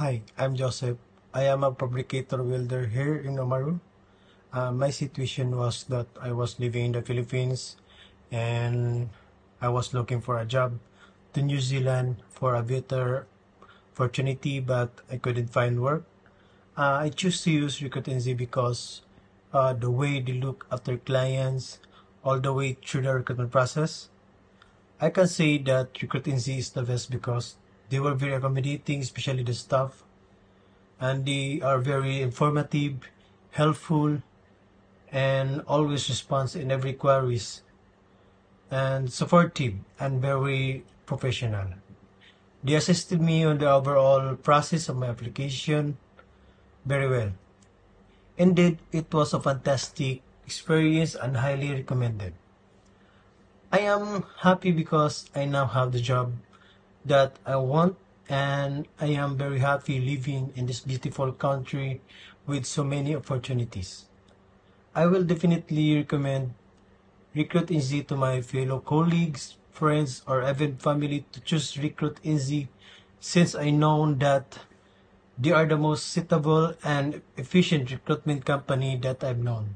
Hi, I'm Joseph. I am a fabricator welder here in Omaru. My situation was that I was living in the Philippines and I was looking for a job to New Zealand for a better opportunity, but I couldn't find work. I choose to use Recruit NZ because the way they look after clients all the way through the recruitment process. I can say that Recruit NZ is the best because they were very accommodating, especially the staff, and they are very informative, helpful, and always responds in every queries, and supportive and very professional. They assisted me on the overall process of my application very well. Indeed, it was a fantastic experience and highly recommended. I am happy because I now have the job that I want, and I am very happy living in this beautiful country with so many opportunities. I will definitely recommend Recruit NZ to my fellow colleagues, friends, or even family to choose Recruit NZ since I know that they are the most suitable and efficient recruitment company that I've known.